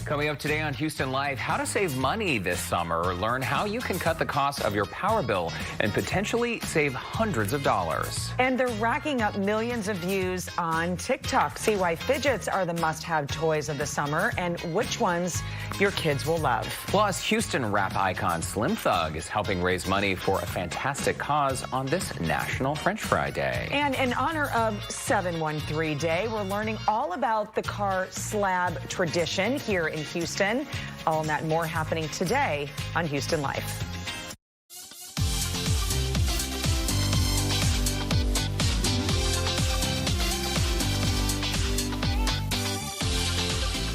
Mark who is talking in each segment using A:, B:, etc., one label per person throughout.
A: Coming up today on Houston Life, how to save money this summer. Learn how you can cut the cost of your power bill and potentially save hundreds of dollars.
B: And they're racking up millions of views on TikTok. See why fidgets are the must-have toys of the summer and which ones your kids will love.
A: Plus, Houston rap icon Slim Thug is helping raise money for a fantastic cause on this National French Fry Day.
B: And in honor of 713 Day, we're learning all about the car slab tradition here in Houston. All that and more happening today on Houston Life.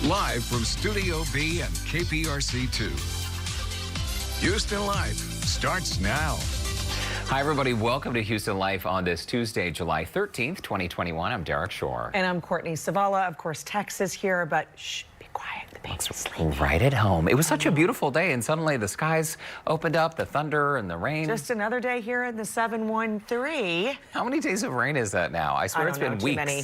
C: Live from Studio B and KPRC2. Houston Life starts now.
A: Hi, everybody. Welcome to Houston Life on this Tuesday, July 13th, 2021. I'm Derek Shore.
B: And I'm Courtney Savala. Of course, Texas here, but shh, be quiet. The baby's asleep.
A: Right at home. It was such a beautiful day, and suddenly the skies opened up, the thunder and the rain.
B: Just another day here in the 713.
A: How many days of rain is that now? I swear it's been weeks.
B: Too many.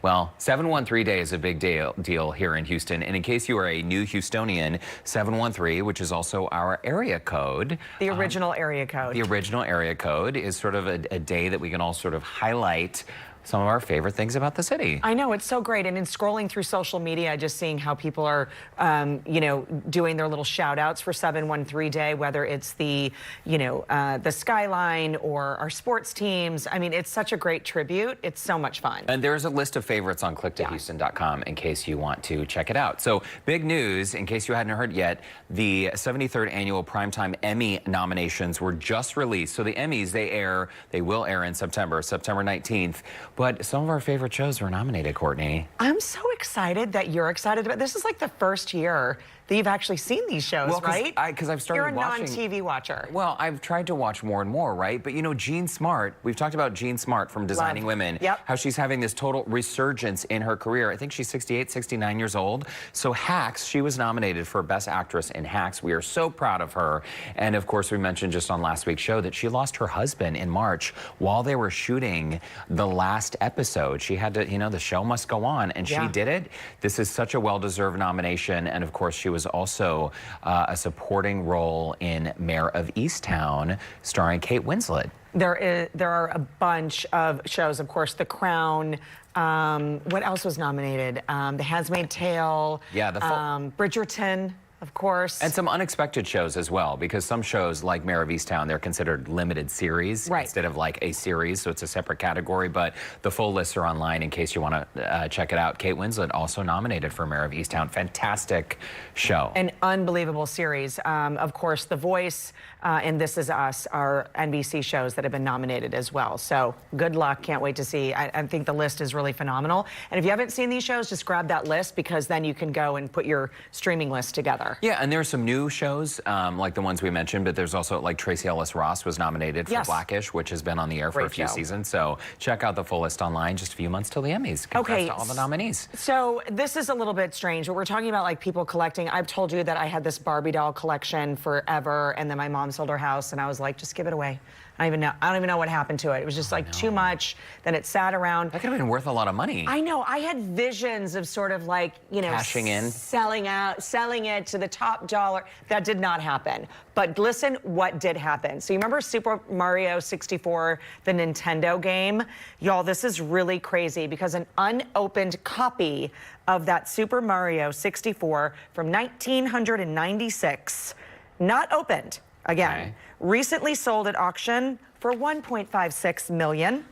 A: Well, 713 Day is a big deal here in Houston. And in case you are a new Houstonian, 713, which is also our area code.
B: The original area code.
A: The original area code is sort of a day that we can all sort of highlight some of our favorite things about the city.
B: I know, it's so great. And in scrolling through social media, just seeing how people are, doing their little shout outs for 713 Day, whether it's the, the skyline or our sports teams. I mean, it's such a great tribute. It's so much fun.
A: And there's a list of favorites on clicktohouston.com in case you want to check it out. So big news, in case you hadn't heard yet, the 73rd Annual Primetime Emmy nominations were just released. So the Emmys, they will air in September 19th. But some of our favorite shows were nominated, Courtney.
B: I'm so excited that you're excited about this. Is like the first year that you've actually seen these shows, right?
A: Because I've started watching.
B: You're a non-TV watcher.
A: Well, I've tried to watch more and more, right? But Jean Smart, we've talked about Jean Smart from Designing Women.
B: Yep.
A: How she's having this total resurgence in her career. I think she's 68, 69 years old. So Hacks, she was nominated for Best Actress in Hacks. We are so proud of her. And of course, we mentioned just on last week's show that she lost her husband in March while they were shooting the last episode. She had to, the show must go on, and she did it. This is such a well-deserved nomination. And of course, she was also a supporting role in Mayor of Easttown, starring Kate Winslet.
B: There are a bunch of shows, of course, The Crown. What else was nominated? The Handmaid's Tale.
A: Yeah,
B: Bridgerton, of course.
A: And some unexpected shows as well, because some shows like Mayor of Easttown, they're considered limited series instead of like a series, so it's a separate category. But the full lists are online in case you want to check it out. Kate Winslet also nominated for Mayor of Easttown. Fantastic show.
B: An unbelievable series. Of course, The Voice and This Is Us are NBC shows that have been nominated as well. So good luck. Can't wait to see. I think the list is really phenomenal. And if you haven't seen these shows, just grab that list, because then you can go and put your streaming list together.
A: Yeah, and there are some new shows like the ones we mentioned, but there's also like Tracy Ellis Ross was nominated for Blackish, which has been on the air for a few seasons. So check out the full list online. Just a few months till the Emmys. Congrats to all the nominees.
B: So this is a little bit strange, but we're talking about like people collecting. I've told you that I had this Barbie doll collection forever, and then my mom sold her house, and I was like, just give it away. I don't even know what happened to it. It was just like too much. Then it sat around.
A: That could have been worth a lot of money.
B: I know. I had visions of sort of like,
A: cashing in,
B: selling it to the top dollar. That did not happen. But listen, what did happen? So you remember Super Mario 64, the Nintendo game? Y'all, this is really crazy, because an unopened copy of that Super Mario 64 from 1996, not opened, again, recently sold at auction for $1.56 million.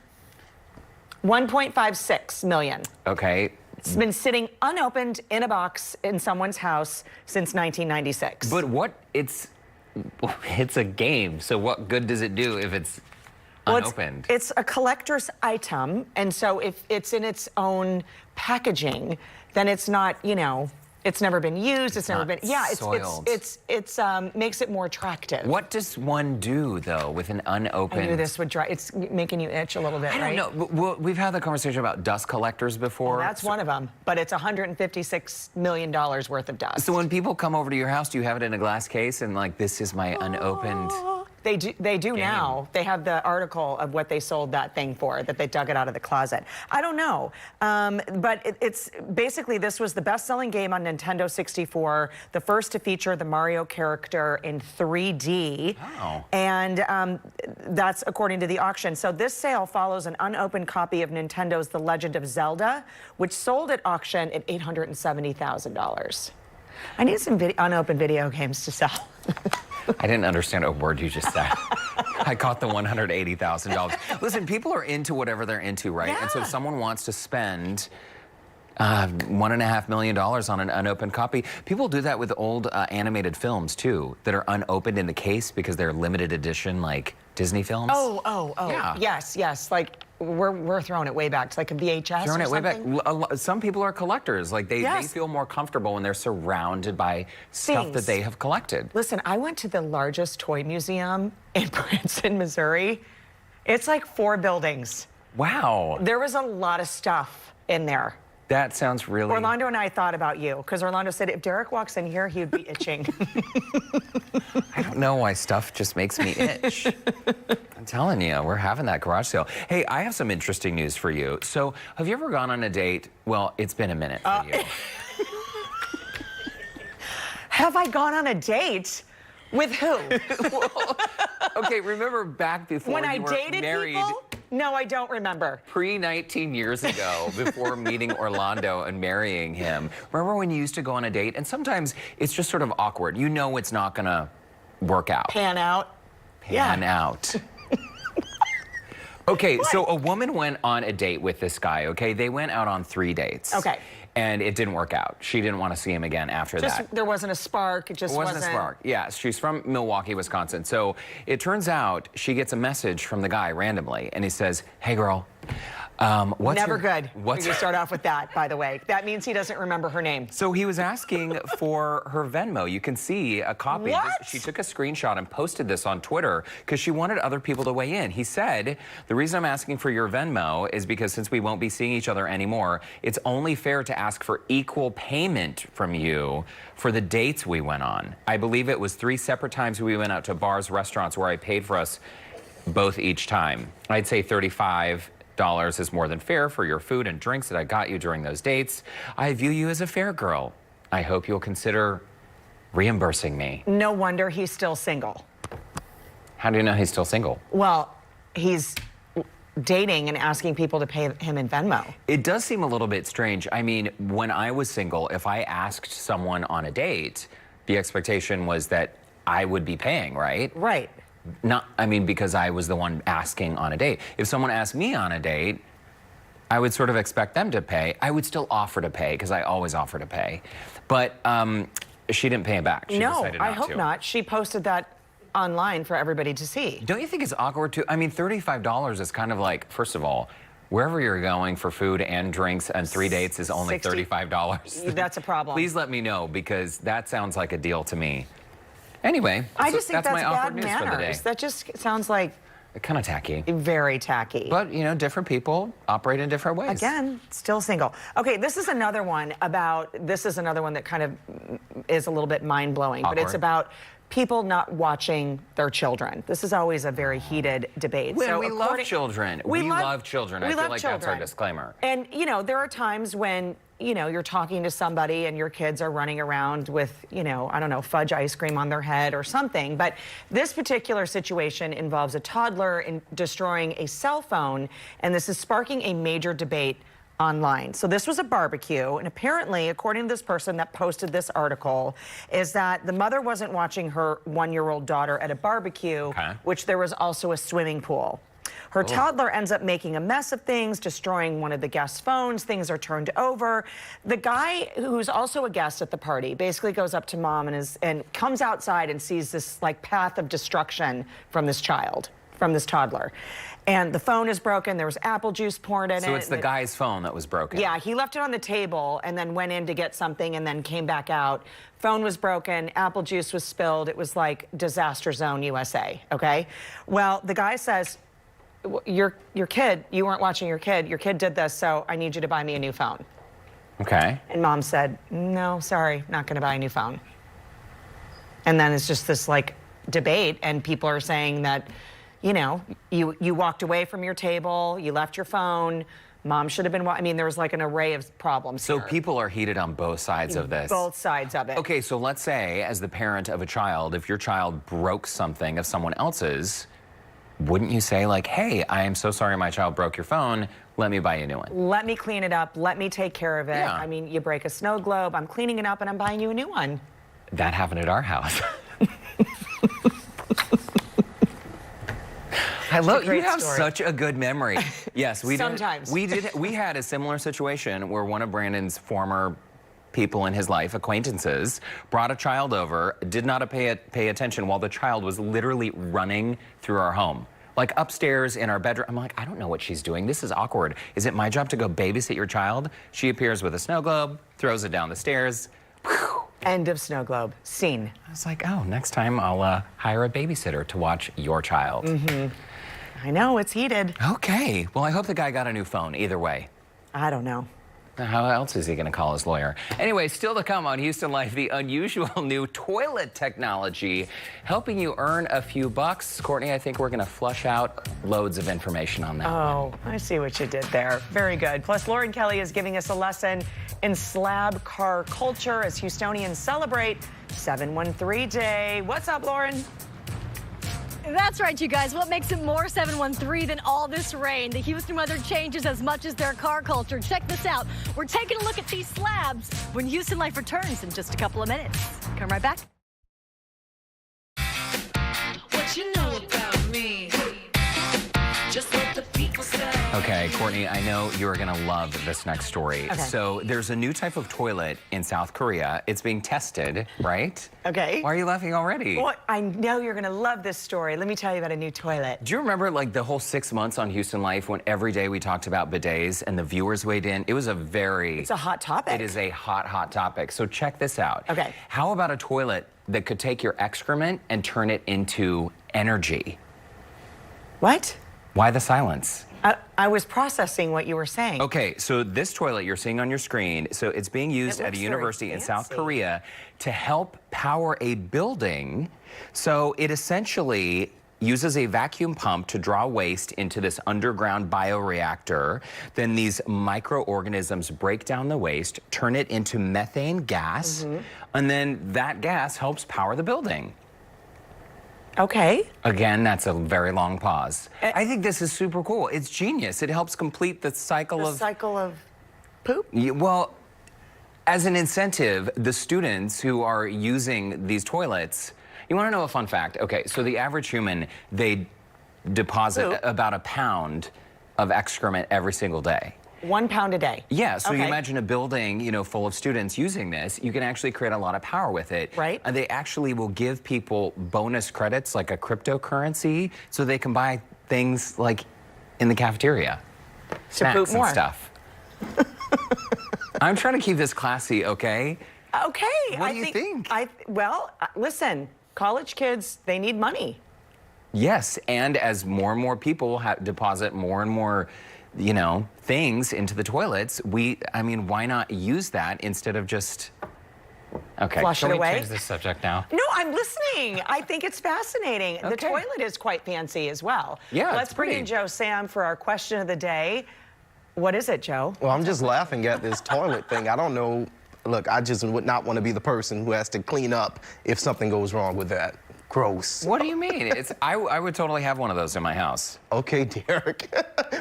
B: $1.56 million.
A: Okay.
B: It's been sitting unopened in a box in someone's house since 1996.
A: But it's a game, so what good does it do if it's unopened?
B: It's a collector's item, and so if it's in its own packaging, then it's not, it's never been used. It's never been. Yeah, it's makes it more attractive.
A: What does one do though with an unopened?
B: I knew this would drive. It's making you itch a little bit, right?
A: I don't know. Well, we've had the conversation about dust collectors before.
B: Well, that's one of them, but it's $156 million worth of dust.
A: So when people come over to your house, do you have it in a glass case and like, this is my unopened?
B: They do now. They have the article of what they sold that thing for, that they dug it out of the closet. I don't know. But it's basically, this was the best-selling game on Nintendo 64, the first to feature the Mario character in 3D.
A: Wow.
B: And that's according to the auction. So this sale follows an unopened copy of Nintendo's The Legend of Zelda, which sold at auction at $870,000. I need some unopened video games to sell.
A: I didn't understand a word you just said. I caught the $180,000. Listen, people are into whatever they're into, right?
B: Yeah.
A: And so if someone wants to spend $1.5 million on an unopened copy. People do that with old animated films too, that are unopened in the case because they're limited edition, like Disney films.
B: Oh.
A: Yeah.
B: Yes. Like we're throwing it way back to like a VHS
A: Throwing
B: or
A: it way back.
B: something.
A: Some people are collectors. Like they
B: Yes.
A: feel more comfortable when they're surrounded by stuff that
B: Things.
A: they have collected.
B: Listen, I went to the largest toy museum in Princeton, Missouri. It's like 4 buildings.
A: Wow.
B: There was a lot of stuff in there.
A: That sounds really...
B: Orlando and I thought about you because Orlando said if Derek walks in here, he would be itching.
A: I don't know why stuff just makes me itch. I'm telling you, we're having that garage sale. Hey, I have some interesting news for you. So, have you ever gone on a date? Well, it's been a minute for you.
B: Have I gone on a date? With who?
A: Okay, remember back before
B: When
A: you
B: I
A: were
B: dated
A: married?
B: people? No, I don't remember.
A: Pre-19 years ago, before meeting Orlando and marrying him. Remember when you used to go on a date? And sometimes it's just sort of awkward. You know it's not gonna work out.
B: Pan out.
A: Pan out. Okay, so a woman went on a date with this guy, okay? They went out on 3 dates.
B: Okay.
A: And it didn't work out. She didn't want to see him again after that.
B: There wasn't a spark. It just
A: wasn't a spark. Yeah, she's from Milwaukee, Wisconsin. So it turns out she gets a message from the guy randomly, and he says, "Hey, girl, what's
B: Never
A: your,
B: good.
A: What's
B: We start off with that, by the way. That means he doesn't remember her name.
A: So he was asking for her Venmo. You can see a copy.
B: What?
A: She took a screenshot and posted this on Twitter because she wanted other people to weigh in. He said, "The reason I'm asking for your Venmo is because since we won't be seeing each other anymore, it's only fair to ask for equal payment from you for the dates we went on. I believe it was 3 separate times we went out to bars, restaurants where I paid for us both each time. I'd say $35 is more than fair for your food and drinks that I got you during those dates. I view you as a fair girl. I hope you'll consider reimbursing me."
B: No wonder he's still single.
A: How do you know he's still single?
B: Well, he's dating and asking people to pay him in Venmo.
A: It does seem a little bit strange. I mean, when I was single, if I asked someone on a date, the expectation was that I would be paying, right?
B: Right.
A: Because I was the one asking on a date. If someone asked me on a date, I would sort of expect them to pay. I would still offer to pay because I always offer to pay. But she didn't pay him back. She
B: No,
A: decided not
B: I hope
A: to.
B: not. She posted that online for everybody to see.
A: Don't you think it's awkward too? I mean, $35 is kind of like, first of all, wherever you're going for food and drinks and 3 dates is only
B: 60.
A: $35.
B: That's a problem.
A: Please let me know because that sounds like a deal to me. Anyway,
B: I just think that's
A: my awkward
B: bad
A: news for the day.
B: manners. That just sounds like
A: Kind of tacky.
B: very tacky.
A: But, you know, different people operate in different ways.
B: Again, still single. Okay, this is another one that kind of is a little bit mind-blowing, but it's
A: Awkward.
B: about people not watching their children. This is always a very heated debate.
A: Well, we love children. We love children. I feel like that's our disclaimer.
B: And, you know, there are times when, you know, you're talking to somebody and your kids are running around with, you know, I don't know, fudge ice cream on their head or something. But this particular situation involves a toddler destroying a cell phone, and this is sparking a major debate online. So this was a barbecue, and apparently, according to this person that posted this article, is that the mother wasn't watching her 1-year-old daughter at a barbecue, which there was also a swimming pool. Her toddler ends up making a mess of things, destroying one of the guests' phones. Things are turned over. The guy who's also a guest at the party basically goes up to mom and comes outside and sees this like path of destruction from this toddler. And the phone is broken. There was apple juice poured in it.
A: So it's the guy's phone that was broken.
B: Yeah, he left it on the table and then went in to get something and then came back out. Phone was broken, apple juice was spilled. It was like disaster zone USA, okay? Well, the guy says, your kid, you weren't watching your kid did this, so I need you to buy me a new phone.
A: Okay.
B: And mom said, no, sorry, not gonna buy a new phone. And then it's just this like debate, and people are saying that, you know, you walked away from your table, you left your phone. Mom should have been, I mean, there's like an array of problems
A: So
B: here.
A: people are heated on both sides of this.
B: Both sides of it.
A: Okay, so let's say, as the parent of a child, if your child broke something of someone else's, wouldn't you say, like, hey, I am so sorry my child broke your phone, let me buy you a new one?
B: Let me clean it up. Let me take care of it.
A: Yeah.
B: I mean, you break a snow globe, I'm cleaning it up and I'm buying you a new one.
A: That happened at our house. I love you have
B: story.
A: such a good memory. Yes, we
B: Sometimes.
A: We had a similar situation where one of Brandon's former people in his life, acquaintances, brought a child over, did not pay attention while the child was literally running through our home. Like upstairs in our bedroom. I'm like, I don't know what she's doing. This is awkward. Is it my job to go babysit your child? She appears with a snow globe, throws it down the stairs. Whew.
B: End of snow globe. Scene.
A: I was like, oh, next time I'll hire a babysitter to watch your child.
B: I know, it's heated.
A: Okay. Well, I hope the guy got a new phone either way.
B: I don't know.
A: How else is he going to call his lawyer? Anyway, still to come on Houston Life, the unusual new toilet technology helping you earn a few bucks. Courtney, I think we're going to flush out loads of information on that.
B: Oh, I see what you did there. Very good. Plus, Lauren Kelly is giving us a lesson in slab car culture as Houstonians celebrate 713 Day. What's up, Lauren?
D: That's right, you guys. What makes it more 713 than all this rain? The Houston weather changes as much as their car culture. Check this out. We're taking a look at these slabs when Houston Life returns in just a couple of minutes. Come right back.
E: What you know about me? Just what the people say.
A: Okay, Courtney, I know you're going to love this next story.
B: Okay.
A: So there's a new type of toilet in South Korea. It's being tested, right?
B: Okay.
A: Why are you laughing already?
B: Well, I know you're going to love this story. Let me tell you about a new toilet.
A: Do you remember like the whole 6 months on Houston Life when every day we talked about bidets and the viewers weighed in? It was
B: It's a hot topic.
A: It is a hot topic. So check this out.
B: Okay.
A: How about a toilet that could take your excrement and turn it into energy?
B: What?
A: Why the silence?
B: I was processing what you were saying.
A: Okay, so this toilet you're seeing on your screen, so it's being used
B: It
A: at a
B: looks very
A: university in South
B: fancy.
A: Korea to help power a building. So it essentially uses a vacuum pump to draw waste into this underground bioreactor. Then these microorganisms break down the waste, turn it into methane gas, and then that gas helps power the building.
B: Okay.
A: Again, that's a very long pause. I think this is super cool. It's genius. It helps complete the cycle
B: The
A: of...
B: cycle of poop?
A: Well, as an incentive, the students who are using these toilets, you want to know a fun fact? Okay, so the average human, they deposit
B: Poop.
A: about a pound of excrement every single day.
B: 1 pound a day.
A: Yeah, so you
B: Okay.
A: imagine a building, you know, full of students using this, you can actually create a lot of power with it.
B: Right.
A: And they actually will give people bonus credits like a cryptocurrency so they can buy things like in the cafeteria. Snacks
B: poop more.
A: and stuff. I'm trying to keep this classy, okay?
B: Okay.
A: What do you think?
B: Well, listen, college kids, they need money.
A: Yes, and as more and more people deposit more and more, you know, things into the toilets, I mean, why not use that instead of just... Okay,
B: Flush
A: can
B: it
A: we
B: away?
A: change this subject now?
B: No, I'm listening. I think it's fascinating. The
A: Okay.
B: toilet is quite fancy as well.
A: Yeah,
B: Let's
A: it's
B: bring
A: pretty.
B: in Joe Sam for our question of the day. What is it, Joe?
F: Well, I'm just laughing at this toilet thing. I don't know. Look, I just would not want to be the person who has to clean up if something goes wrong with that. Gross.
A: What do you mean? I would totally have one of those in my house.
F: Okay, Derek.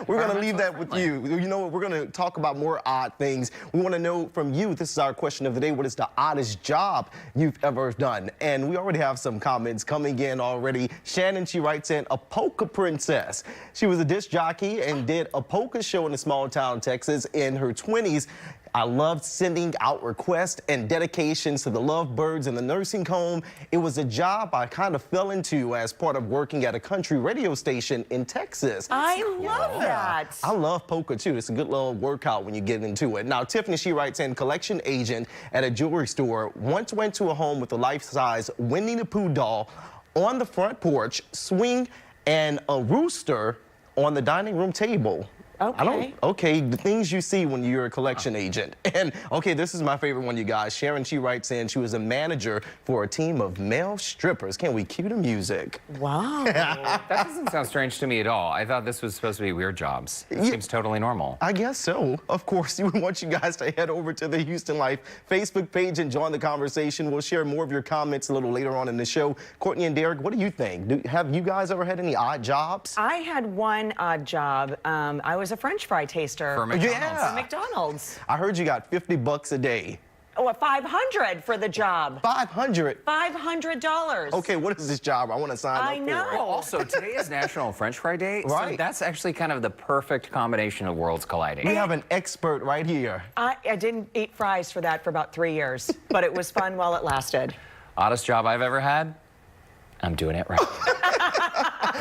F: We're going to leave that with you. You know what? We're going to talk about more odd things. We want to know from you. This is our question of the day. What is the oddest job you've ever done? And we already have some comments coming in already. Shannon, she writes in, a polka princess. She was a disc jockey and did a polka show in a small town, Texas, in her 20s. I loved sending out requests and dedications to the lovebirds in the nursing home. It was a job I kind of fell into as part of working at a country radio station in Texas.
B: I love that.
F: I love polka too. It's a good little workout when you get into it. Now, Tiffany, she writes in, collection agent at a jewelry store, once went to a home with a life-size Winnie the Pooh doll on the front porch, swing, and a rooster on the dining room table. Okay, the things you see when you're a collection agent. And okay, this is my favorite one, you guys. Sharon, she writes in, she was a manager for a team of male strippers. Can we cue the music?
B: Wow.
A: That doesn't sound strange to me at all. I thought this was supposed to be weird jobs. It seems totally normal.
F: I guess so. Of course, we want you guys to head over to the Houston Life Facebook page and join the conversation. We'll share more of your comments a little later on in the show. Courtney and Derek, what do you think? Have you guys ever had any odd jobs?
B: I had one odd job. I was a French fry taster
A: For McDonald's.
F: Yeah.
B: at McDonald's.
F: I heard you got $50 a day.
B: Oh, $500 for the job.
F: $500.
B: $500.
F: Okay, what is this job? I want to sign up
B: I
F: for
B: know.
F: it.
A: Also, today is National French Fry Day. So
F: Right.
A: that's actually kind of the perfect combination of worlds colliding.
F: We have an expert right here.
B: I didn't eat fries for that for about 3 years, but it was fun while it lasted.
A: Oddest job I've ever had? I'm doing it right.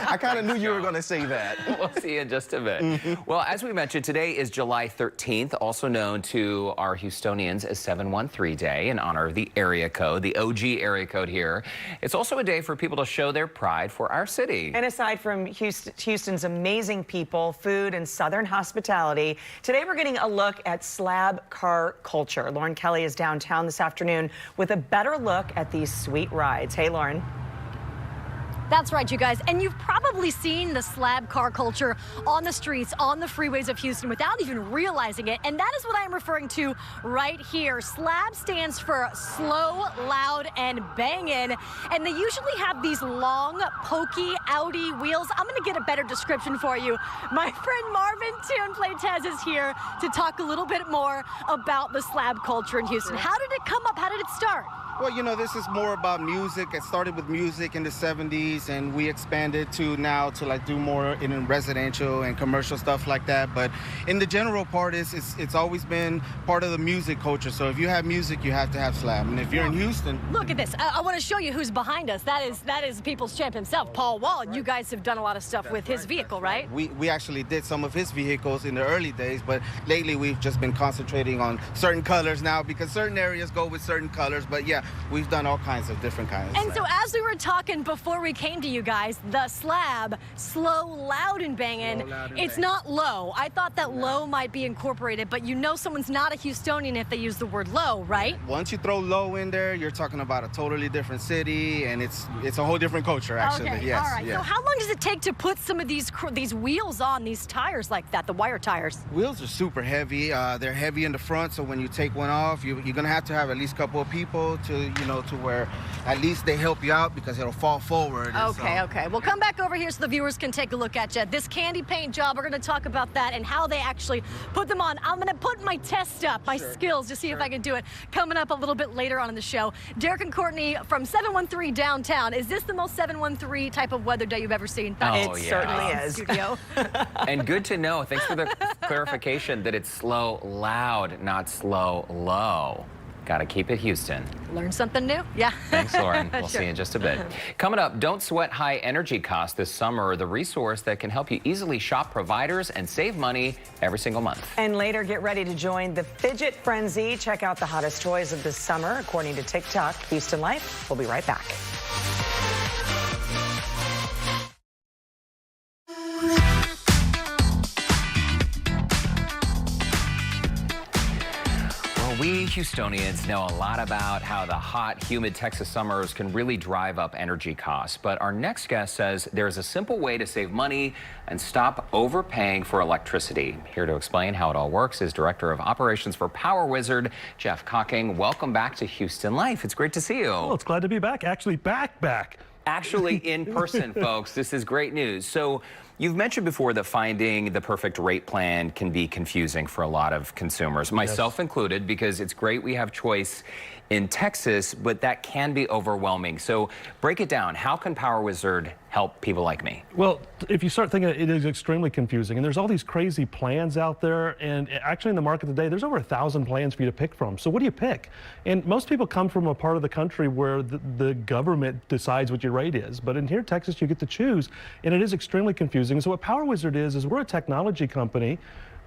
F: I kind of knew you were going to say that.
A: We'll see you in just a bit. Well, as we mentioned, today is July 13th, also known to our Houstonians as 713 Day in honor of the area code, the OG area code here. It's also a day for people to show their pride for our city.
B: And aside from Houston's amazing people, food, and Southern hospitality, today we're getting a look at slab car culture. Lauren Kelly is downtown this afternoon with a better look at these sweet rides. Hey, Lauren.
D: That's right, you guys. And you've probably seen the slab car culture on the streets, on the freeways of Houston without even realizing it. And that is what I'm referring to right here. Slab stands for slow, loud, and bangin'. And they usually have these long, pokey, outy wheels. I'm going to get a better description for you. My friend Marvin Toon-Playtez is here to talk a little bit more about the slab culture in Houston. How did it come up? How did it start?
G: Well, you know, this is more about music. It started with music in the 70s, and we expanded to now to like do more in residential and commercial stuff like that. But in the general part, it's always been part of the music culture. So if you have music, you have to have slab. And if you're in Houston,
D: Look at this. I want to show you who's behind us. That is People's Champ himself, Paul Wall. And you guys have done a lot of stuff with his vehicle, right?
G: we actually did some of his vehicles in the early days, but lately we've just been concentrating on certain colors now because certain areas go with certain colors. But yeah, we've done all kinds of different kinds.
D: And so as we were talking before we came to you guys, the slab, slow, loud, and banging,
G: Slow, loud, and
D: it's
G: bangin'.
D: not low. I thought that low might be incorporated, but you know someone's not a Houstonian if they use the word low, right?
G: Once you throw low in there, you're talking about a totally different city, and it's a whole different culture, actually.
D: Okay,
G: Yes,
D: all right.
G: yeah.
D: So how long does it take to put some of these wheels on, these tires like that, the wire tires?
G: Wheels are super heavy. They're heavy in the front, so when you take one off, you're gonna have to have at least a couple of people to where at least they help you out because it'll fall forward. and
D: Okay,
G: so-
D: okay. Well, come back over here so the viewers can take a look at you. This candy paint job, we're going to talk about that and how they actually put them on. I'm going to put my test up, my skills, to see if I can do it. Coming up a little bit later on in the show. Derek and Courtney from 713 downtown. Is this the most 713 type of weather day you've ever seen?
A: Oh,
B: It
A: yeah.
B: certainly is.
D: Studio.
A: And good to know. Thanks for the clarification that it's slow, loud, not slow, low. Got to keep it Houston.
D: Learn something new? Yeah.
A: Thanks, Lauren. We'll
D: Sure.
A: see you in just a bit. Coming up, don't sweat high energy costs this summer. The resource that can help you easily shop providers and save money every single month.
B: And later, get ready to join the Fidget Frenzy. Check out the hottest toys of the summer, according to TikTok. Houston Life. We'll be right back.
A: We Houstonians know a lot about how the hot, humid Texas summers can really drive up energy costs. But our next guest says there's a simple way to save money and stop overpaying for electricity. Here to explain how it all works is Director of Operations for Power Wizard, Jeff Cocking. Welcome back to Houston Life. It's great to see you.
H: Well, it's glad to be back. Actually, back.
A: Actually in person, folks. This is great news. So you've mentioned before that finding the perfect rate plan can be confusing for a lot of consumers, myself included, because it's great we have choice in Texas, but that can be overwhelming. So break it down. How can Power Wizard help people like me?
H: Well, if you start thinking, it is extremely confusing, and there's all these crazy plans out there, and actually in the market today, there's over 1,000 plans for you to pick from. So what do you pick? And most people come from a part of the country where the government decides what your rate is, but in here, Texas, you get to choose, and it is extremely confusing. So what Power Wizard is we're a technology company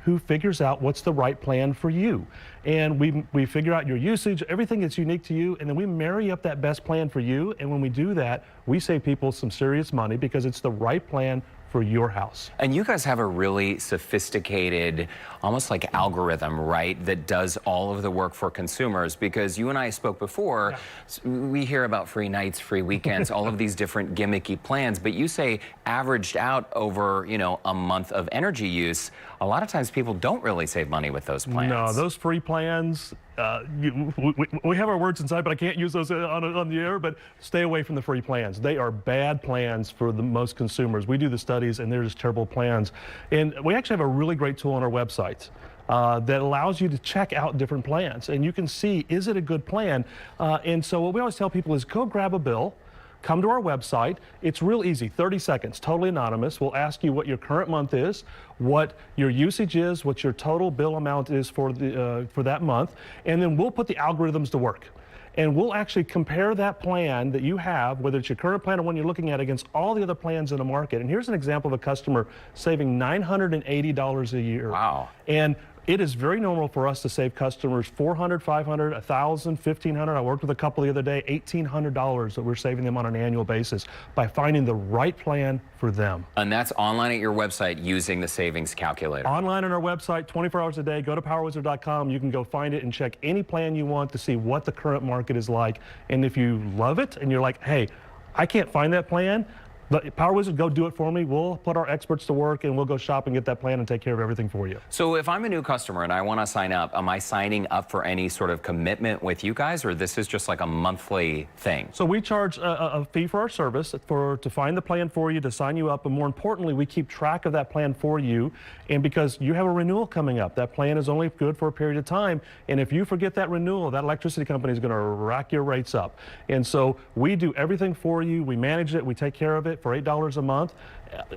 H: who figures out what's the right plan for you. And we figure out your usage, everything that's unique to you, and then we marry up that best plan for you. And when we do that, we save people some serious money because it's the right plan for your house.
A: And you guys have a really sophisticated, almost like algorithm, right, that does all of the work for consumers, because you and I spoke before, we hear about free nights, free weekends, all of these different gimmicky plans, but you say averaged out over, you know, a month of energy use, a lot of times people don't really save money with those plans.
H: No, those free plans, we have our words inside, but I can't use those on the air, but stay away from the free plans. They are bad plans for the most consumers. We do the studies, and they're just terrible plans. And we actually have a really great tool on our website that allows you to check out different plans, and you can see, is it a good plan? And so what we always tell people is go grab a bill, come to our website. It's real easy, 30 seconds, totally anonymous. We'll ask you what your current month is, what your usage is, what your total bill amount is for that month, and then we'll put the algorithms to work. And we'll actually compare that plan that you have, whether it's your current plan or one you're looking at, against all the other plans in the market. And here's an example of a customer saving $980 a year.
A: Wow.
H: And it is very normal for us to save customers $400, $500, $1,000, $1,500. I worked with a couple the other day, $1,800 that we're saving them on an annual basis by finding the right plan for them.
A: And that's online at your website using the savings calculator.
H: Online on our website, 24 hours a day. Go to PowerWizard.com. You can go find it and check any plan you want to see what the current market is like. And if you love it and you're like, hey, I can't find that plan, but PowerWizard, go do it for me. We'll put our experts to work, and we'll go shop and get that plan and take care of everything for you.
A: So if I'm a new customer and I want to sign up, am I signing up for any sort of commitment with you guys, or this is just like a monthly thing?
H: So we charge a fee for our service to find the plan for you, to sign you up, but more importantly, we keep track of that plan for you. And because you have a renewal coming up, that plan is only good for a period of time. And if you forget that renewal, that electricity company is going to rack your rates up. And so we do everything for you. We manage it. We take care of it for $8 a month,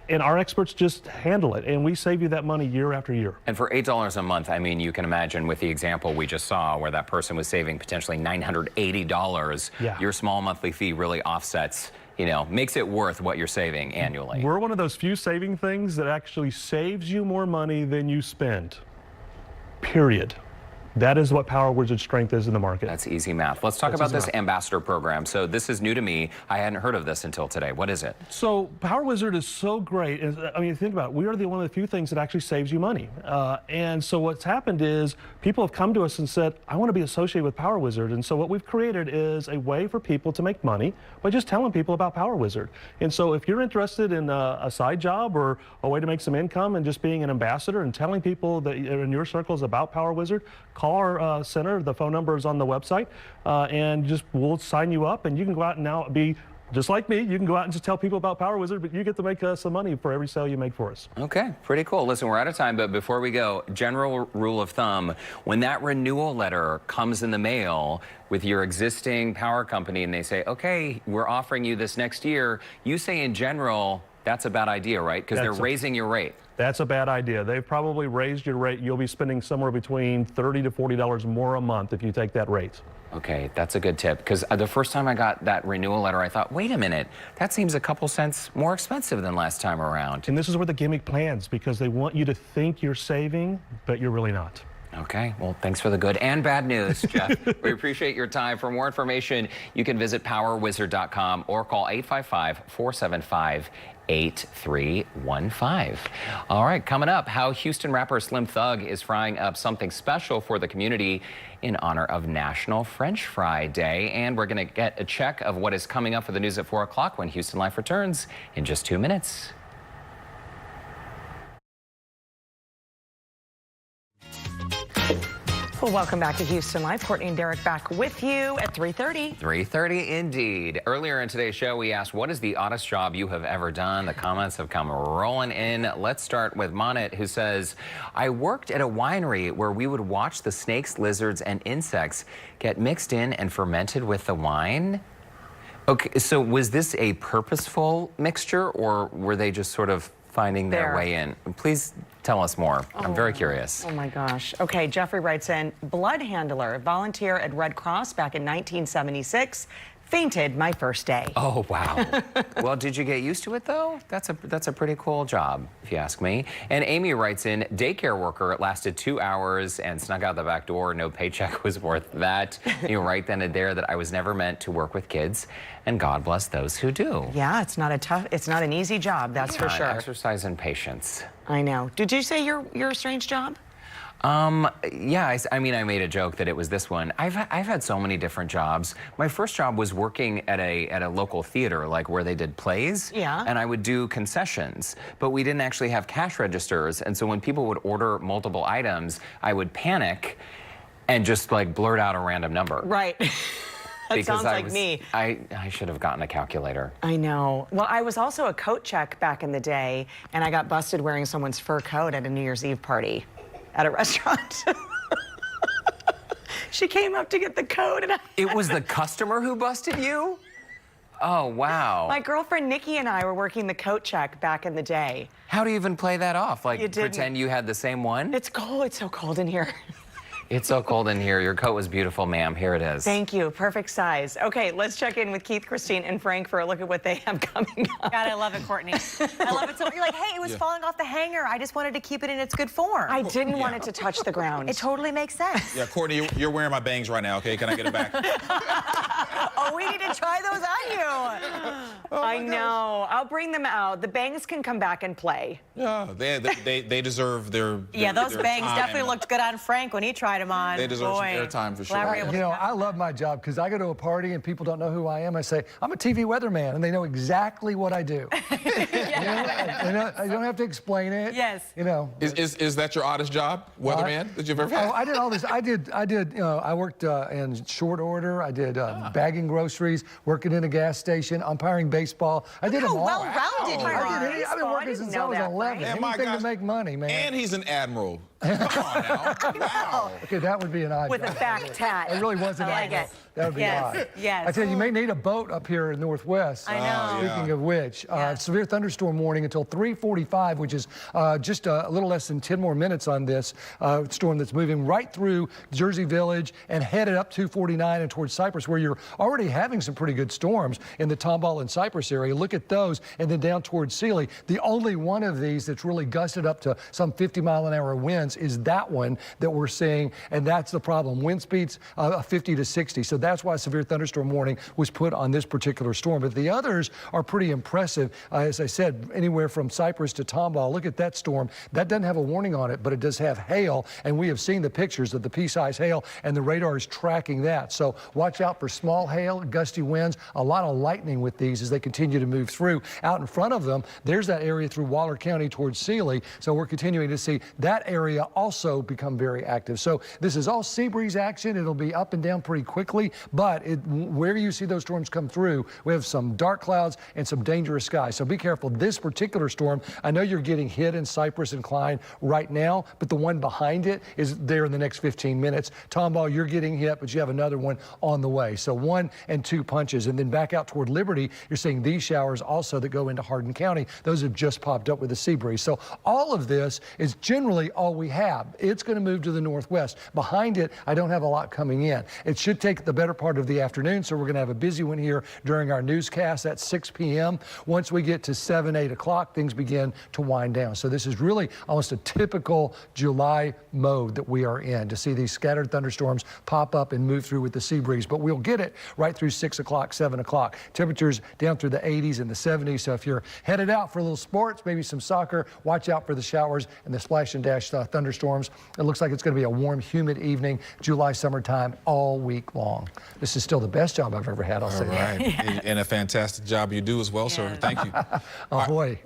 H: and our experts just handle it, and we save you that money year after year.
A: And for $8 a month, I mean, you can imagine with the example we just saw where that person was saving potentially $980, your small monthly fee really offsets, you know, makes it worth what you're saving annually.
H: We're one of those few saving things that actually saves you more money than you spend, period. That is what PowerWizard's strength is in the market.
A: That's easy math. Let's talk about this ambassador program. So this is new to me. I hadn't heard of this until today. What is it?
H: So PowerWizard is so great. I mean, think about it. We are one of the few things that actually saves you money. And so what's happened is people have come to us and said, I want to be associated with PowerWizard. And so what we've created is a way for people to make money by just telling people about PowerWizard. And so if you're interested in a side job or a way to make some income and just being an ambassador and telling people that in your circles about PowerWizard, call our center. The phone number is on the website, and we'll sign you up, and you can go out and now be just like me. You can go out and just tell people about PowerWizard, but you get to make some money for every sale you make for us.
A: Okay, pretty cool. Listen, we're out of time, but before we go, general rule of thumb, when that renewal letter comes in the mail with your existing power company and they say, okay, we're offering you this next year, you say in general, that's a bad idea, right? Because they're raising your rate.
H: That's a bad idea. They've probably raised your rate. You'll be spending somewhere between $30 to $40 more a month if you take that rate.
A: Okay, that's a good tip, because the first time I got that renewal letter, I thought, wait a minute, that seems a couple cents more expensive than last time around.
H: And this is where the gimmick plans, because they want you to think you're saving, but you're really not.
A: Okay, well, thanks for the good and bad news, Jeff. We appreciate your time. For more information, you can visit PowerWizard.com or call 855-475-8315. All right, coming up, how Houston rapper Slim Thug is frying up something special for the community in honor of National French Fry Day. And we're going to get a check of what is coming up for the news at 4 o'clock when Houston Life returns in just 2 minutes.
B: Well, welcome back to Houston Live. Courtney and Derek back with you at 3:30.
A: 3:30 indeed. Earlier in today's show, we asked, what is the oddest job you have ever done? The comments have come rolling in. Let's start with Monet, who says, I worked at a winery where we would watch the snakes, lizards, and insects get mixed in and fermented with the wine. Okay, so was this a purposeful mixture, or were they just sort of finding their way in? Please tell us more. I'm very curious.
B: Oh my gosh. Okay, Jeffrey writes in, blood handler, volunteer at Red Cross back in 1976. fainted my first day.
A: Oh, wow. Well, did you get used to it, though? That's a pretty cool job, if you ask me. And Amy writes in, daycare worker, it lasted 2 hours and snuck out the back door. No paycheck was worth that. You know, right then and there that I was never meant to work with kids. And God bless those who do.
B: Yeah, it's not an easy job, that's for sure.
A: Exercise and patience.
B: I know. Did you say your strange job?
A: Yeah, I mean, I made a joke that it was this one. I've had so many different jobs. My first job was working at a local theater, like where they did plays.
B: Yeah.
A: And I would do concessions, but we didn't actually have cash registers. And so when people would order multiple items, I would panic and just like blurt out a random number.
B: Right. That sounds like me.
A: I should have gotten a calculator.
B: I know. Well, I was also a coat check back in the day, and I got busted wearing someone's fur coat at a New Year's Eve party at a restaurant. She came up to get the coat, and
A: It was the customer who busted you? Oh, wow.
B: my girlfriend Nikki and I were working the coat check back in the day.
A: How do you even play that off? Like,
B: You didn't.
A: pretend you had the same one?
B: It's cold. It's so cold in here.
A: It's so cold in here. Your coat was beautiful, ma'am. Here it is.
B: Thank you. Perfect size. Okay, let's check in with Keith, Christine, and Frank for a look at what they have coming up.
I: God, I love it, Courtney. I love it so much. You're like, hey, it was falling off the hanger. I just wanted to keep it in its good form.
B: I didn't want it to touch the ground.
I: It totally makes sense.
J: Yeah, Courtney, you're wearing my bangs right now, okay? Can I get it back?
I: Oh, we need to try those on you.
B: I know. I'll bring them out. The bangs can come back and play.
J: Yeah, they deserve their
I: Yeah, those
J: their
I: bangs
J: time.
I: definitely looked good on Frank when he tried them on.
J: They deserve some
I: Boy,
J: airtime for
I: glad we're
J: sure.
I: able
K: You
I: to
K: know, I love my job because I go to a party and people don't know who I am. I say, I'm a TV weatherman, and they know exactly what I do. You know, I don't have to explain it.
I: Yes.
K: You know.
J: Is that your oddest job, weatherman, that you've ever had?
K: Oh, I did all this. I did. You know, I worked in short order. I did bagging groceries, working in a gas station, umpiring baseball. I did them all.
I: well-rounded you are.
K: I've been working since I was 11.
J: Man, my
K: Anything
J: gosh.
K: to make money, man.
J: And he's an admiral. Come on now. Wow.
K: Okay, that would be an odd
B: With a
K: job.
B: back tat.
K: It really was an
I: I
K: odd
I: like
K: job.
I: it.
K: That would be
I: Yes,
K: odd.
I: yes.
K: I tell you may need a boat up here in Northwest.
I: I know.
K: Speaking of which, severe thunderstorm warning until 3:45, which is just a little less than 10 more minutes on this storm that's moving right through Jersey Village and headed up 249 and towards Cypress, where you're already having some pretty good storms in the Tomball and Cypress area. Look at those, and then down towards Sealy. The only one of these that's really gusted up to some 50-mile-an-hour winds is that one that we're seeing, and that's the problem. Wind speeds 50 to 60, so that's why severe thunderstorm warning was put on this particular storm. But the others are pretty impressive. As I said, anywhere from Cypress to Tomball. Look at that storm. That doesn't have a warning on it, but it does have hail, and we have seen the pictures of the pea-size hail, and the radar is tracking that. So watch out for small hail, gusty winds, a lot of lightning with these as they continue to move through. Out in front of them, there's that area through Waller County towards Sealy, so we're continuing to see that area also become very active. So this is all sea breeze action. It'll be up and down pretty quickly, but where you see those storms come through, we have some dark clouds and some dangerous skies. So be careful. This particular storm, I know you're getting hit in Cypress and Klein right now, but the one behind it is there in the next 15 minutes. Tomball, you're getting hit, but you have another one on the way. So 1 and 2 punches. And then back out toward Liberty, you're seeing these showers also that go into Hardin County. Those have just popped up with the sea breeze. So all of this is generally all we have. It's going to move to the northwest. Behind it, I don't have a lot coming in. It should take the better part of the afternoon, so we're going to have a busy one here during our newscast at 6 p.m. Once we get to 7, 8 o'clock, things begin to wind down. So this is really almost a typical July mode that we are in, to see these scattered thunderstorms pop up and move through with the sea breeze. But we'll get it right through 6 o'clock, 7 o'clock. Temperatures down through the 80s and the 70s. So if you're headed out for a little sports, maybe some soccer, watch out for the showers and the splash and dash thunderstorms. It looks like it's going to be a warm, humid evening, July, summertime, all week long. This is still the best job I've ever had, I'll say that.
J: Right. And a fantastic job you do as well, sir. Thank you.
K: Ahoy.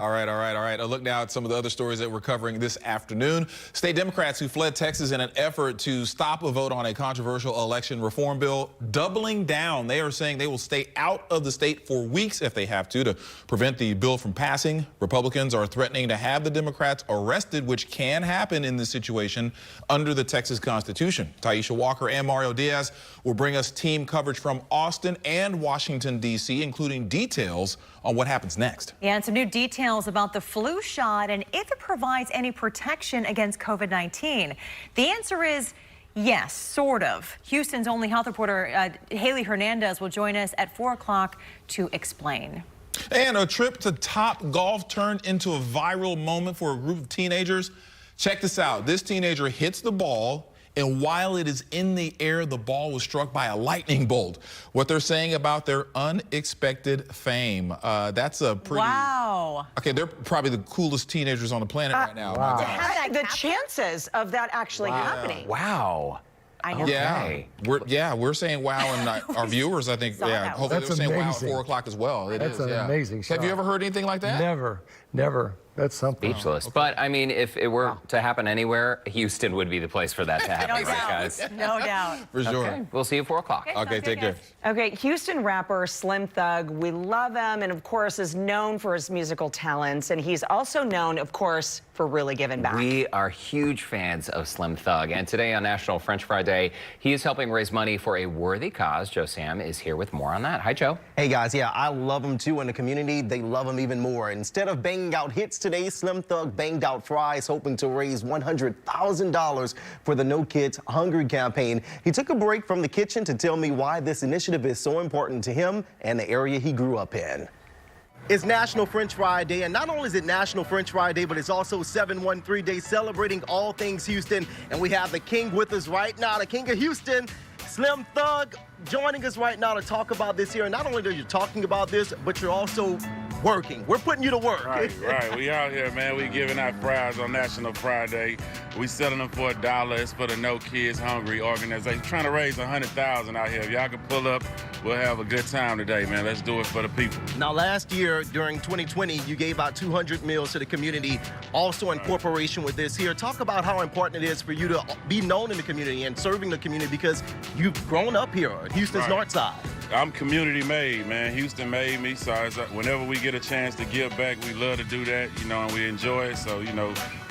J: All right. A look now at some of the other stories that we're covering this afternoon. State Democrats who fled Texas in an effort to stop a vote on a controversial election reform bill doubling down. They are saying they will stay out of the state for weeks if they have to prevent the bill from passing. Republicans are threatening to have the Democrats arrested, which can happen in this situation under the Texas Constitution. Taisha Walker and Mario Diaz will bring us team coverage from Austin and Washington, D.C., including details on what happens next.
I: Yeah, and some new details about the flu shot and if it provides any protection against COVID-19. The answer is Yes, sort of. Houston's only health reporter, Haley Hernandez, will join us at 4 o'clock to explain.
J: And a trip to Top Golf turned into a viral moment for a group of teenagers. Check this out. This teenager hits the ball, and while it is in the air, the ball was struck by a lightning bolt. What they're saying about their unexpected fame. That's a pretty...
I: Wow.
J: Okay, they're probably the coolest teenagers on the planet right now.
K: Wow.
J: My God.
B: The chances of that actually happening.
A: Wow.
I: I know.
J: Yeah, we're saying wow, and our viewers, I think, hopefully
K: That's
J: they're saying wow at
K: amazing.
J: 4 o'clock as well.
K: That's an amazing shot.
J: Have you ever heard anything like that?
K: Never. That's something.
A: Speechless. But I mean, if it were to happen anywhere, Houston would be the place for that to happen, right, guys?
I: No doubt.
J: For sure.
A: Okay, we'll see you at 4 o'clock.
J: Okay, take care.
B: Okay, Houston rapper Slim Thug, we love him, and of course is known for his musical talents, and he's also known, of course, for really giving back.
A: We are huge fans of Slim Thug, and today on National French Fry Day, he is helping raise money for a worthy cause. Joe Sam is here with more on that. Hi, Joe.
F: Hey guys, yeah, I love him too. In the community, they love him even more. Instead of banging out hits today, Slim Thug banged out fries, hoping to raise $100,000 for the No Kids Hungry campaign. He took a break from the kitchen to tell me why this initiative is so important to him and the area he grew up in. It's National French Fry Day, and not only is it National French Fry Day, but it's also 713 Day, celebrating all things Houston. And we have the king with us right now, the king of Houston, Slim Thug, joining us right now to talk about this here. And not only are you talking about this, but you're also working. We're putting you to work.
L: Right. We out here, man. We giving out fries on National Fry Day. We selling them for $1. It's for the No Kids Hungry organization. Trying to raise $100,000 out here. If y'all can pull up, we'll have a good time today, man. Let's do it for the people.
F: Now, last year, during 2020, you gave out 200 meals to the community, also in cooperation with this here. Talk about how important it is for you to be known in the community and serving the community, because you've grown up here at Houston's North Side.
L: I'm community made, man. Houston made me, so whenever we get a chance to give back, we love to do that, and we enjoy it. So,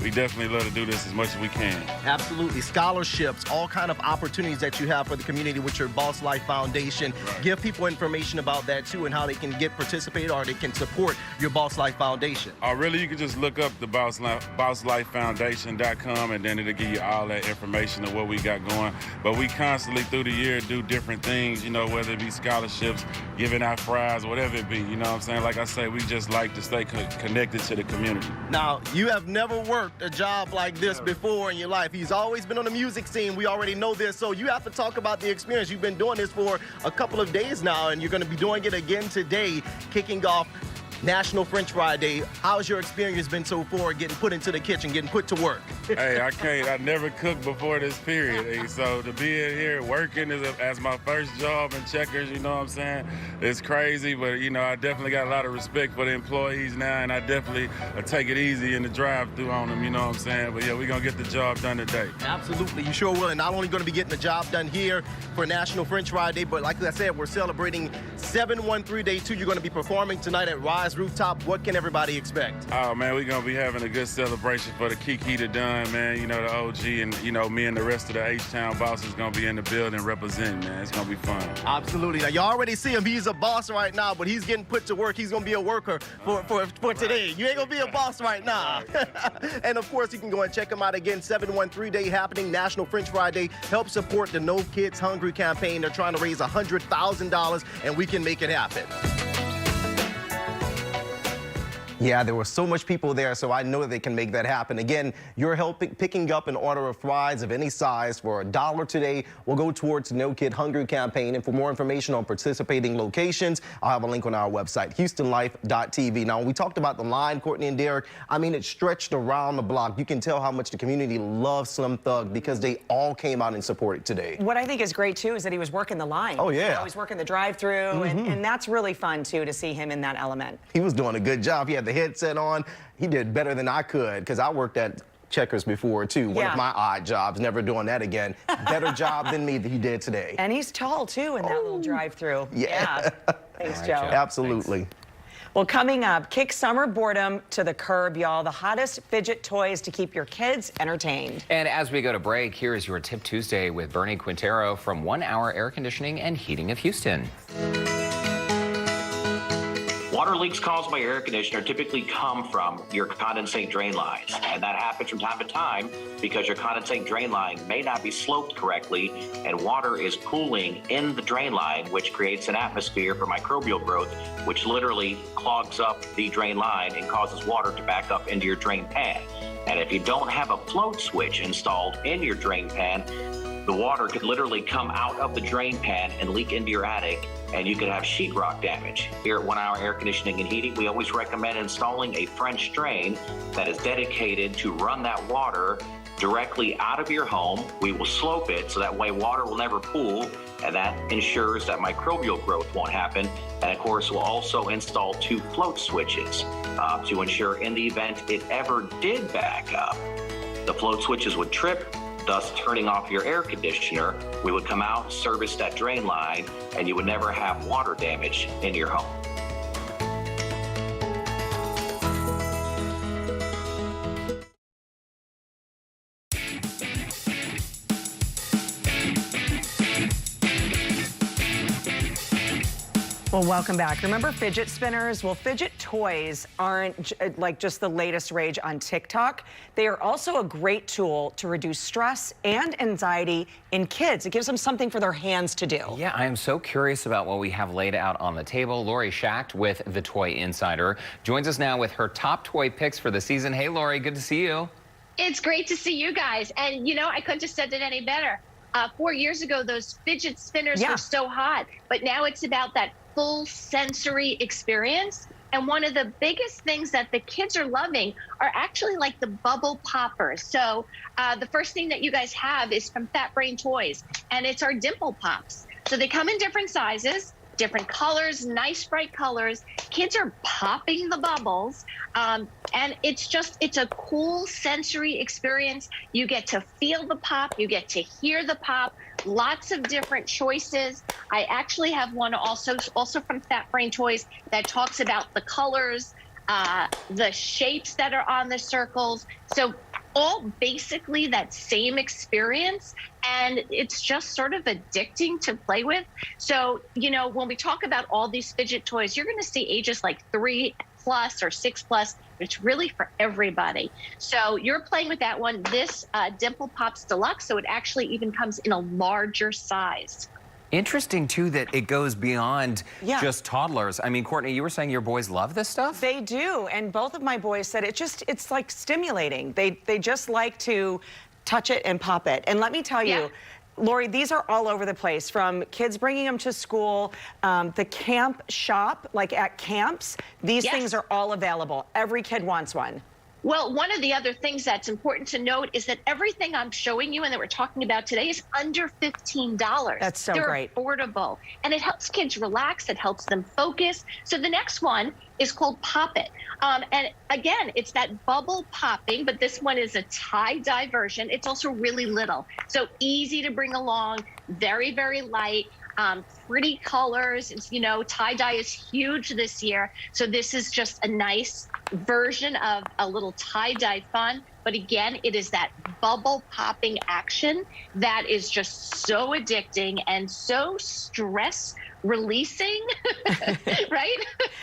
L: we definitely love to do this as much as we can.
F: Absolutely. Scholarships, all kind of opportunities that you have for the community with your Boss Life Foundation. Give people information about that too, and how they can participate or they can support your Boss Life Foundation.
L: Really, you can just look up the BossLifeFoundation.com, and then it'll give you all that information of what we got going. But we constantly through the year do different things, whether it be scholarships, giving out fries, whatever it be. You know what I'm saying? Like I say, we just like to stay connected to the community.
F: Now, you have never worked a job like this before in your life. He's always been on the music scene. We already know this. So you have to talk about the experience. You've been doing this for a couple of days now, and you're going to be doing it again today, kicking off National French Fry Day. How's your experience been so far, getting put into the kitchen, getting put to work?
L: Hey, I never cooked before this period. Hey, so to be in here working as my first job in Checkers, you know what I'm saying? It's crazy, but I definitely got a lot of respect for the employees now, and I definitely take it easy in the drive-through on them, you know what I'm saying? But yeah, we're gonna get the job done today.
F: Absolutely, you sure will. And not only gonna be getting the job done here for National French Fry Day, but like I said, we're celebrating 713 Day 2. You're gonna be performing tonight at Rise Rooftop. What can everybody expect?
L: Oh man, we're gonna be having a good celebration for the Kiki the Dunn, man. The OG, and me and the rest of the H-Town bosses gonna be in the building representing, man. It's gonna be fun.
F: Absolutely. Now you already see him. He's a boss right now, but he's getting put to work. He's gonna be a worker for today. You ain't gonna be a boss right now. And of course, you can go and check him out again. 713 Day happening, National French Fry Day. Help support the No Kids Hungry campaign. They're trying to raise $100,000, and we can make it happen. Yeah, there were so much people there, so I know that they can make that happen. Again, you're picking up an order of fries of any size for $1 today will go towards the No Kid Hungry campaign. And for more information on participating locations, I'll have a link on our website, HoustonLife.tv. Now, when we talked about the line, Courtney and Derek, I mean, it stretched around the block. You can tell how much the community loves Slim Thug because they all came out and supported today.
B: What I think is great, too, is that he was working the line.
F: Oh, yeah.
B: He was working the drive-through, and that's really fun, too, to see him in that element.
F: He was doing a good job. He had the headset on. He did better than I could because I worked at Checkers before too. One of my odd jobs, never doing that again. Better job than me that he did today.
B: And he's tall too in that little drive-through.
F: Yeah.
B: Thanks,
A: Right,
B: Joe.
F: Absolutely.
B: Thanks. Well, coming up, kick summer boredom to the curb, y'all. The hottest fidget toys to keep your kids entertained.
A: And as we go to break, here is your Tip Tuesday with Bernie Quintero from 1 Hour Air Conditioning and Heating of Houston.
M: Water leaks caused by your air conditioner typically come from your condensate drain lines, and that happens from time to time because your condensate drain line may not be sloped correctly, and water is pooling in the drain line, which creates an atmosphere for microbial growth, which literally clogs up the drain line and causes water to back up into your drain pan. And if you don't have a float switch installed in your drain pan, the water could literally come out of the drain pan and leak into your attic, and you could have sheetrock damage. Here at 1 Hour Air Conditioning and Heating, we always recommend installing a French drain that is dedicated to run that water directly out of your home. We will slope it so that way water will never pool, and that ensures that microbial growth won't happen. And of course, we'll also install 2 float switches to ensure in the event it ever did back up, the float switches would trip, thus turning off your air conditioner. We would come out, service that drain line, and you would never have water damage in your home.
B: Well, welcome back. Remember fidget spinners? Well, fidget toys aren't like just the latest rage on TikTok. They are also a great tool to reduce stress and anxiety in kids. It gives them something for their hands to do.
A: Yeah, I am so curious about what we have laid out on the table. Lori Schacht with the Toy Insider joins us now with her top toy picks for the season. Hey, Lori, good to see you.
N: It's great to see you guys. And, you know, I couldn't have said it any better. 4 years ago, those fidget spinners were so hot, but now it's about that full sensory experience. And one of the biggest things that the kids are loving are actually like the bubble poppers. So the first thing that you guys have is from Fat Brain Toys, and it's our Dimple Pops. So they come in different sizes, different colors, nice bright colors. Kids are popping the bubbles. And it's a cool sensory experience. You get to feel the pop, you get to hear the pop, lots of different choices. I actually have one also from Fat Brain Toys that talks about the colors, the shapes that are on the circles. So all basically that same experience, and it's just sort of addicting to play with. So, you know, when we talk about all these fidget toys, you're going to see ages like 3+ or 6+. It's really for everybody. So you're playing with that one. This Dimple Pops Deluxe, so it actually even comes in a larger size.
A: Interesting, too, that it goes beyond just toddlers. I mean, Courtney, you were saying your boys love this stuff?
B: They do, and both of my boys said it's like stimulating. They just like to touch it and pop it. And let me tell you, Lori, these are all over the place, from kids bringing them to school, the camp shop, like at camps. These things are all available. Every kid wants one.
N: Well, one of the other things that's important to note is that everything I'm showing you and that we're talking about today is under $15.
B: That's so
N: great. They're affordable. And it helps kids relax. It helps them focus. So the next one is called Pop It. And again, it's that bubble popping, but this one is a tie-dye version. It's also really little. So easy to bring along, very, very light. Pretty colors. It's, you know, tie-dye is huge this year. So this is just a nice version of a little tie-dye fun. But again, it is that bubble popping action that is just so addicting and so stress releasing, right?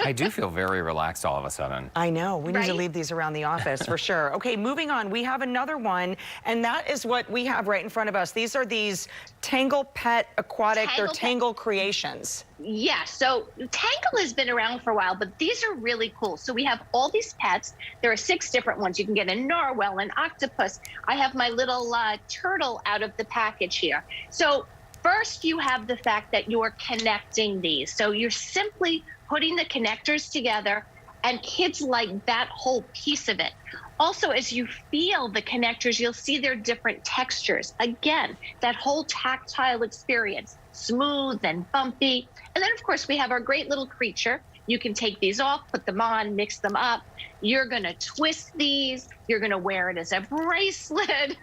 A: I do feel very relaxed all of a sudden.
B: I know. We need to leave these around the office for sure. Okay, moving on. We have another one, and that is what we have right in front of us. These are these Tangle Pet Aquatic. They're Tangle Creations.
N: Yeah, so Tangle has been around for a while, but these are really cool. So we have all these pets. There are 6 different ones. You can get a narwhal, an octopus. I have my little turtle out of the package here. So first, you have the fact that you're connecting these. So you're simply putting the connectors together, and kids like that whole piece of it. Also, as you feel the connectors, you'll see their different textures. Again, that whole tactile experience, smooth and bumpy. And then, of course, we have our great little creature. You can take these off, put them on, mix them up. You're going to twist these. You're going to wear it as a bracelet.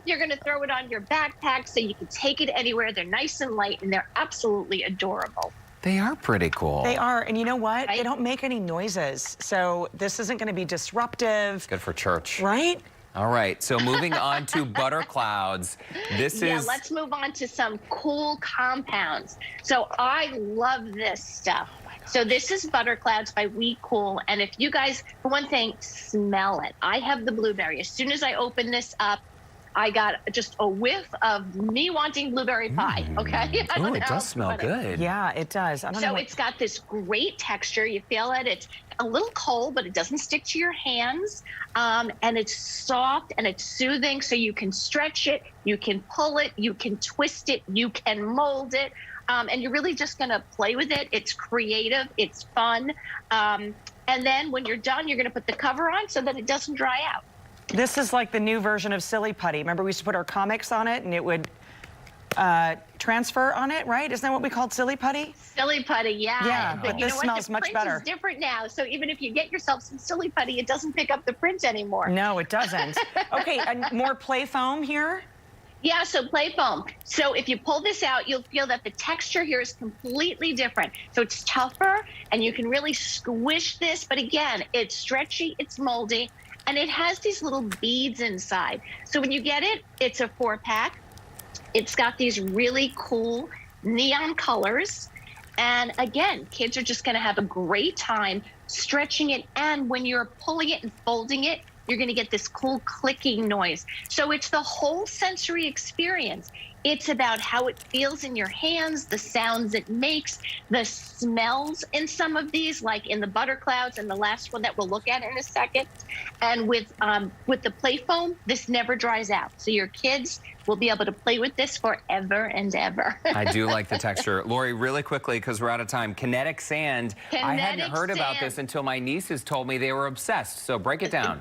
N: You're going to throw it on your backpack so you can take it anywhere. They're nice and light, and they're absolutely adorable.
A: They are pretty cool.
B: They are, and you know what? They don't make any noises, so this isn't going to be disruptive.
A: Good for church.
B: Right?
A: All right, so moving on to Butter Clouds.
N: Let's move on to some cool compounds. So I love this stuff. So this is Butter Clouds by We Cool. And if you guys, for one thing, smell it. I have the blueberry. As soon as I open this up, I got just a whiff of me wanting blueberry pie, okay?
A: Oh, it does smell good.
B: Yeah, it does. I don't know
N: So
B: what...
N: it's got this great texture. You feel it. It's a little cold, but it doesn't stick to your hands. And it's soft and it's soothing, so you can stretch it, you can pull it, you can twist it, you can mold it. And you're really just going to play with it. It's creative. It's fun. And then when you're done, you're going to put the cover on so that it doesn't dry out.
B: This is like the new version of Silly Putty. Remember, we used to put our comics on it, and it would transfer on it, right? Isn't that what we called Silly Putty?
N: Silly Putty, yeah.
B: Yeah,
N: but
B: this smells much better.
N: It's different now, so even if you get yourself some Silly Putty, it doesn't pick up the print anymore.
B: No, it doesn't. Okay, and more play foam here?
N: Yeah, so play foam. So if you pull this out, you'll feel that the texture here is completely different. So it's tougher, and you can really squish this, but again, it's stretchy, it's moldy, and it has these little beads inside. So when you get it, it's a 4-pack. It's got these really cool neon colors. And again, kids are just gonna have a great time stretching it. And when you're pulling it and folding it, you're gonna get this cool clicking noise. So it's the whole sensory experience. It's about how it feels in your hands, the sounds it makes, the smells in some of these, like in the Butter Clouds and the last one that we'll look at in a second. And with the play foam, this never dries out. So your kids will be able to play with this forever and ever.
A: I do like the texture. Lori, really quickly, because we're out of time, Kinetic Sand. I hadn't heard about this until my nieces told me they were obsessed. So break it down.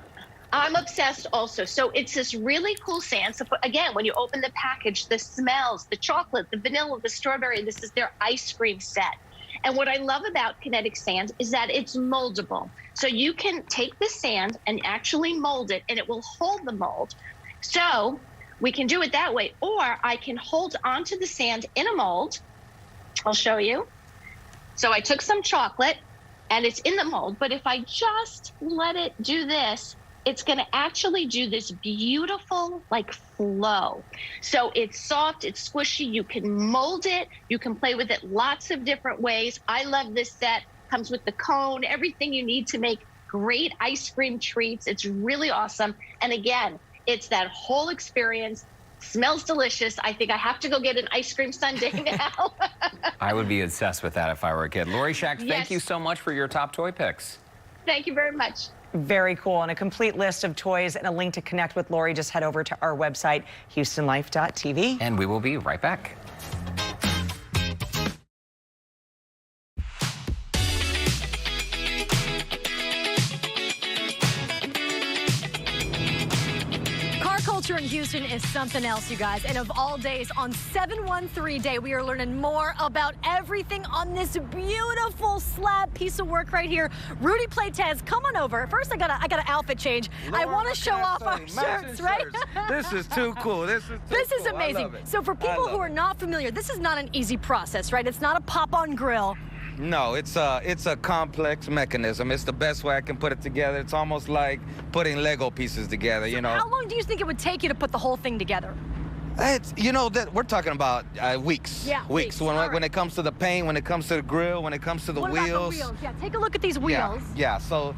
N: I'm obsessed also. So it's this really cool sand. So again, when you open the package, the smells, the chocolate, the vanilla, the strawberry, this is their ice cream set. And what I love about Kinetic Sand is that it's moldable. So you can take the sand and actually mold it, and it will hold the mold. So we can do it that way, or I can hold onto the sand in a mold. I'll show you. So I took some chocolate, and it's in the mold, but if I just let it do this, it's going to actually do this beautiful like flow. So it's soft, it's squishy, you can mold it, you can play with it lots of different ways. I love this set. Comes with the cone, everything you need to make great ice cream treats. It's really awesome. And again, it's that whole experience. Smells delicious. I think I have to go get an ice cream sundae now.
A: I would be obsessed with that if I were a kid. Lori Shack, thank you so much for your top toy picks.
N: Thank you very much.
B: Very cool. And a complete list of toys and a link to connect with Lori, just head over to our website, HoustonLife.tv.
A: And we will be right back.
D: Culture in Houston is something else, you guys. And of all days, on 713 Day, we are learning more about everything on this beautiful slab piece of work right here. Rudy Playtez, come on over. First, I got an outfit change. I want to show off our shirts, right?
O: This is too cool. This is
D: amazing. So for people who are not familiar, this is not an easy process, right? It's not a pop-on grill.
O: No, it's a complex mechanism. It's the best way I can put it together. It's almost like putting Lego pieces together, you know.
D: How long do you think it would take you to put the whole thing together?
O: It's, you know, that we're talking about weeks.
D: Yeah,
O: weeks. When it comes to the paint, when it comes to the grill, when it comes to the
D: what
O: wheels.
D: About the wheels? Yeah, take a look at these wheels.
O: Yeah. So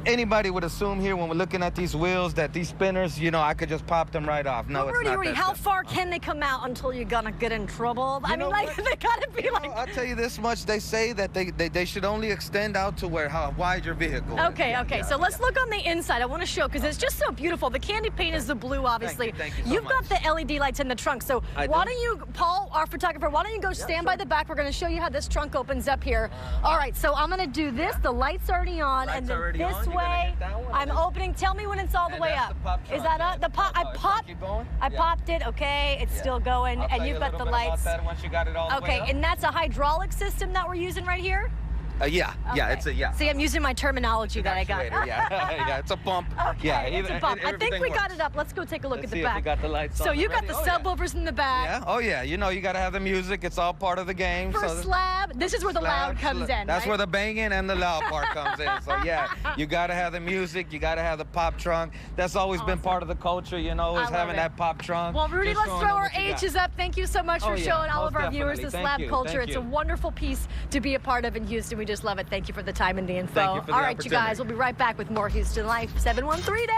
O: anybody would assume here when we're looking at these wheels that these spinners, you know, I could just pop them right off. No,
D: well,
O: it's not
D: Rudy,
O: that
D: how
O: simple.
D: far can they come out until you're gonna get in trouble? I mean, like, they gotta be like.
O: I'll tell you this much: they say that they should only extend out to how wide your vehicle is.
D: Okay. So let's look on the inside. I want to show because it's just so beautiful. The candy paint is the blue, obviously.
O: Thank you so
D: You've
O: much.
D: got the LED lights in the trunk. So why don't you, Paul, our photographer, why don't you go stand by the back? We're gonna show you how this trunk opens up here. All right. So I'm gonna do this. The light's already on, and then this way. I'm opening. Tell me when it's all the way up. Is that up? The pop. I popped it. Okay, it's still going, and you've got the lights.
O: Once you got it all the way
D: Okay,
O: up.
D: and that's a hydraulic system that we're using right here.
O: Yeah, it's a
D: See, I'm using my terminology that I got.
O: Yeah, it's a pump.
D: Okay,
O: yeah,
D: it's a pump. I think we got it up. Let's go take a look at the back.
O: We got the lights
D: so
O: on
D: you got
O: already.
D: the subwoofers in the back.
O: Yeah. Oh yeah. You know you got to have the music. It's all part of the game.
D: For slab, this is where the loud comes in.
O: That's
D: right?
O: where the banging and the loud part comes in. So yeah, you got to have the music. You got to have the pop trunk. That's always been part of the culture. You know, is having that pop trunk.
D: Well, Rudy,
O: Just
D: let's
O: showing
D: throw
O: them
D: our
O: what you got.
D: H's up. Thank you so much for showing all
O: most
D: of our viewers
O: definitely.
D: the
O: Thank
D: slab
O: you.
D: culture.
O: Thank
D: It's a
O: you.
D: wonderful piece to be a part of in Houston. We just just love it. Thank you for the time and the info.
J: Thank you for the
D: All right, you guys,
J: opportunity.
D: we'll be right back with more Houston Life 713 Day.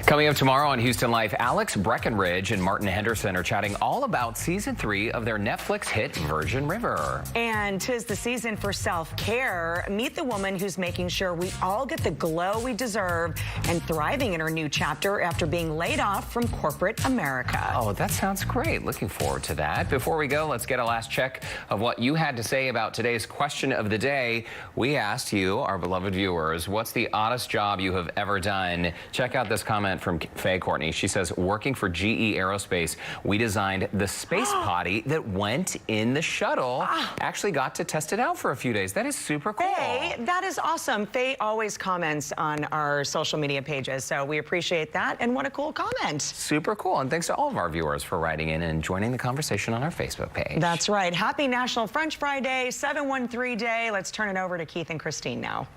A: Coming up tomorrow on Houston Life, Alex Breckenridge and Martin Henderson are chatting all about season 3 of their Netflix hit Virgin River.
B: And 'tis the season for self-care. Meet the woman who's making sure we all get the glow we deserve and thriving in her new chapter after being laid off from corporate America.
A: Oh, that sounds great. Looking forward to that. Before we go, let's get a last check of what you had to say about today's question of the day. We asked you, our beloved viewers, what's the oddest job you have ever done? Check out this comment from Faye Courtney. She says, working for GE Aerospace, we designed the space potty that went in the shuttle. Actually got to test it out for a few days. That is super cool.
B: Faye, that is awesome. Faye always comments on our social media pages, so we appreciate that, and what a cool comment.
A: Super cool, and thanks to all of our viewers for writing in and joining the conversation on our Facebook page.
B: That's right. Happy National French Fry Day, 713 Day. Let's turn it over to Keith and Christine now.